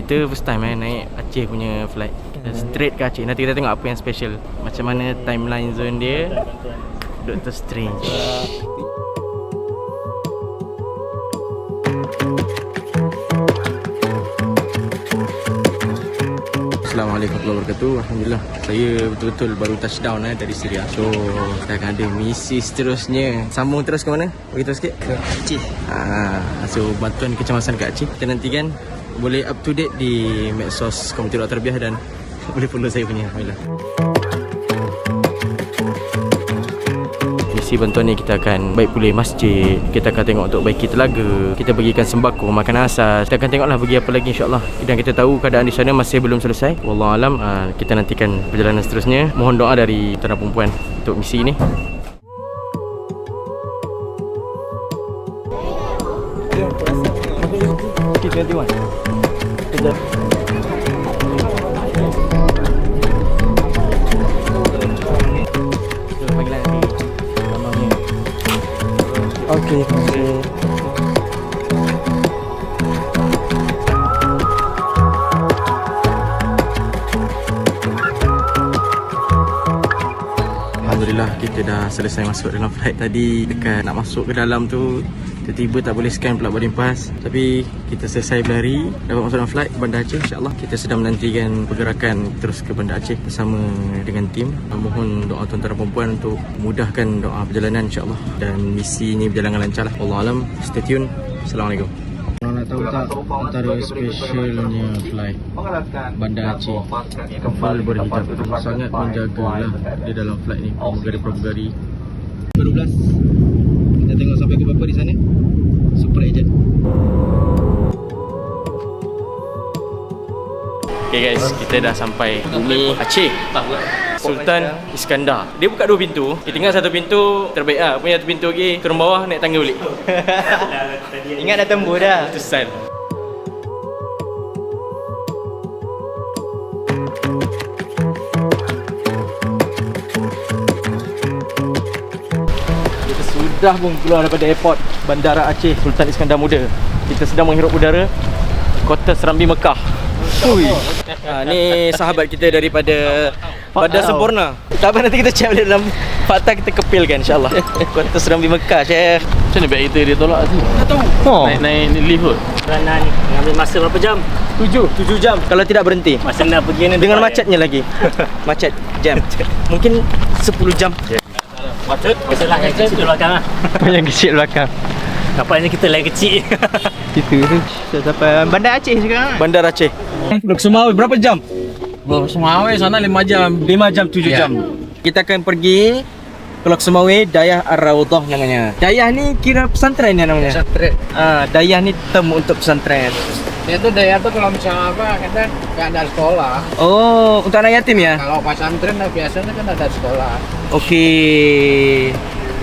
Kita first time naik Aceh punya flight. Kita straight ke Aceh. Nanti kita tengok apa yang special. Macam mana timeline zone dia. Doctor Strange. Assalamualaikum warahmatullahi wabarakatuh. Alhamdulillah, saya betul-betul baru touchdown dari Syria. So kita akan ada misi seterusnya. Sambung terus ke mana? Beritahu sikit. Ke Aceh. So bantuan kecemasan kat Aceh. Kita nantikan. Boleh up to date di medsos Komite Doktor Terbiah dan boleh follow saya punya. Alhamdulillah. Misi bantuan ni kita akan baik pulih masjid. Kita akan tengok untuk baiki telaga. Kita bagikan sembako, makanan asas. Kita akan tengoklah bagi apa lagi insya-Allah. Dan kita tahu keadaan di sana masih belum selesai. Wallahualam, kita nantikan perjalanan seterusnya. Mohon doa dari tuan perempuan untuk misi ini. Kita tengok. Kejap. Okey, terima kasih. Alhamdulillah, kita dah selesai masuk dalam flight tadi. Dekat nak masuk ke dalam tu, tiba-tiba tak boleh scan pula boarding pass. Tapi kita selesai berlari, dapat masuk dalam flight ke Bandar Aceh. InsyaAllah kita sedang menantikan pergerakan terus ke Bandar Aceh bersama dengan tim. Mohon doa tuan-tuan dan perempuan untuk memudahkan doa perjalanan insyaAllah. Dan misi ni berjalan dengan lancar lah. Wallahualam, stay tune. Assalamualaikum. Kalau nak tahu tak, antara specialnya flight Bandar Aceh, kafal berhijab sangat menjagalah di dalam flight ni, pramugari-pramugari. 12. Kita tengok sampai ke berapa di sana. Super agent. Okay guys, kita dah sampai bumi Aceh. Sultan Iskandar. Dia buka 2 pintu. Kita tinggal satu pintu terbaik lah. Punya satu pintu lagi turun bawah naik tangga balik. Ingat dah tembus dah. Itu style. Kita sudah pun keluar daripada airport Bandara Aceh Sultan Iskandar Muda. Kita sedang menghirup udara Kota Serambi Mekah. Ni sahabat kita daripada Bandar Sempurna. Tak apa, nanti kita check balik dalam fakta, kita kepilkan insyaAllah. Kota Serambi Mekah, Syekh. Macam mana baik kita dia tolak tu? Tak tahu. Naik lift kot. Kerana ni mengambil masa berapa jam? 7 jam kalau tidak berhenti. Masa nak pergi ni Dengan macetnya lagi. Macet, jam. Mungkin 10 jam. Macet? Biasalah yang kecil belakang lah. Yang kecil belakang. Nampaknya kita lagi kecil. Itu tu. Sampai Bandar Aceh sekarang. Bandar Aceh. Lok Sumawi berapa jam? Lok Sumawi sana 5 jam. 5 jam 7 jam. Kita akan pergi ke Lok Sumawi, Dayah Ar-Rawdah namanya. Dayah ni kira pesantren ya namanya? Pesantren. Dayah ni term untuk pesantren. Dia tu daya tu kalau misalnya apa, kan gak ada sekolah. Oh, untuk anak yatim ya? Kalau pesantren biasanya kan ada sekolah. Okey.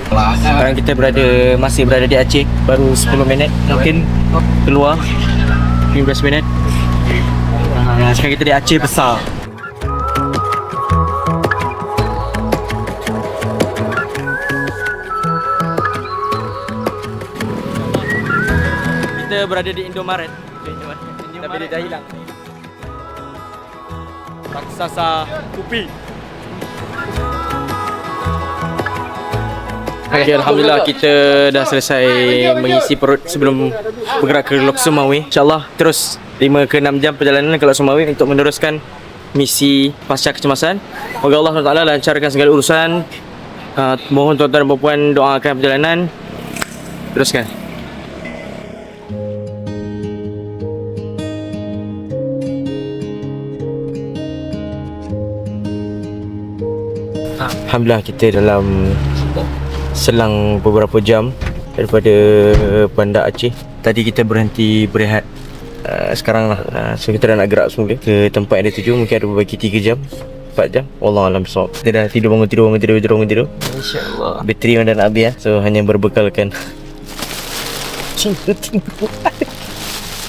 Sekarang kita masih berada di Aceh. Baru 10 minit mungkin keluar. 15 minit. Sekarang kita di Aceh besar. Kita berada di Indomaret. Tapi dia dah hilang. Raksasa Kupi. Okay, Alhamdulillah kita dah selesai mengisi perut sebelum bergerak ke Lok Sumawi. InsyaAllah terus 5 ke 6 jam perjalanan ke Lok Sumawi untuk meneruskan misi pasca kecemasan. Moga Allah SWT lancarkan segala urusan. Mohon tuan-tuan dan puan doakan perjalanan. Teruskan. Alhamdulillah kita dalam selang beberapa jam daripada Bandar Aceh. Tadi kita berhenti berehat. Sekarang lah so kita dah nak gerak semula ke tempat yang dia tuju. Mungkin ada berbagi 3 jam 4 jam. Wallahualam bisawab. Kita dah tidur bangun tidur. InsyaAllah. Bateri yang dah nak habis so hanya berbekalkan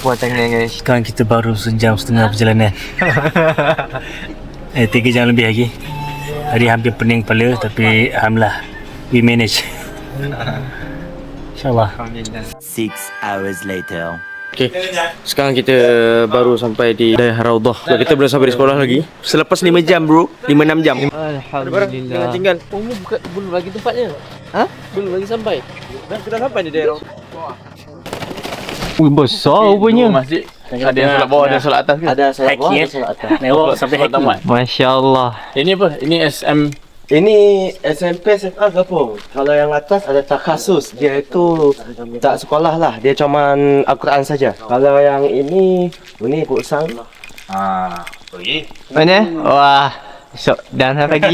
buatannya guys. Sekarang kita baru sejam setengah perjalanan. 3 jam lebih lagi. Hari hampir pening kepala tapi alhamdulillah we manage. InsyaAllah. 6 hours later. Okay. Sekarang kita baru sampai di Dayah Raudhah. Kita belum sampai di sekolah lagi. Selepas 5 jam bro, 5-6 jam. Alhamdulillah. Jangan tinggal. Belum lagi tempatnya. Ha? Belum lagi sampai. Kita sampai di daerah. Ui, besar rupanya. Masjid. Ada yang solat bawah, ada yang solat atas ke? Ada solat bawah, Haki, ada solat atas. Lewat sampai haki. Masya Allah. Ini apa? Ini SM. Ini SMP SMA gabung. Kalau yang atas ada takhasus, dia itu tak sekolah lah, dia cuman Al-Quran saja. Kalau yang ini Pusang. Mana? Wah. Esok dan pagi.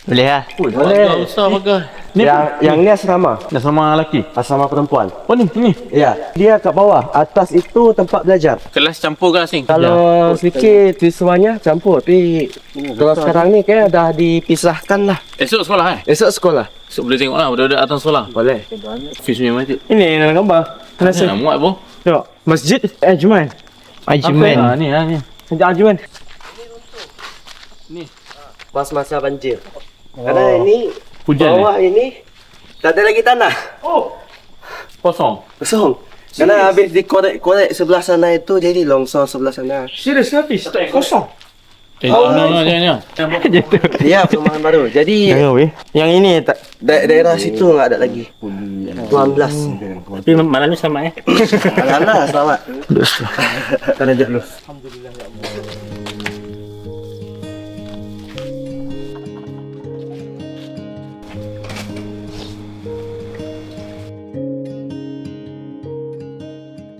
Boleh lah. Boleh. Besar pakai. Yang ni asrama, Asrama lelaki. asrama perempuan. Oh ni. Ya, dia kat bawah. Atas itu tempat belajar. Kelas campur ke asing? Kalau fikir siswanya campur, tapi kalau sekarang ni kayak dah dipisahkan lah. Esok sekolah Esok sekolah. Esok boleh tengok lah budak-budak datang sekolah. Boleh. Fiz punya masjid. Ini dalam gambar. Nak muat pun. Tengok. Masjid Ajman. Ajman. Ni. Sejak Ajman. Ni. Pas masa banjir. Karena ini Hujan bawah ini tak ada lagi tanah. Kosong. Kosong. Karena habis dikorek-korek sebelah sana itu jadi longsor sebelah sana. Serius habis? Kosong. Jangan. Ya, perumahan baru. Jadi Yang ini tak. daerah situ enggak ada lagi. 19. Tapi malamnya sama Alhamdulillah selamat. Tak ada jalur.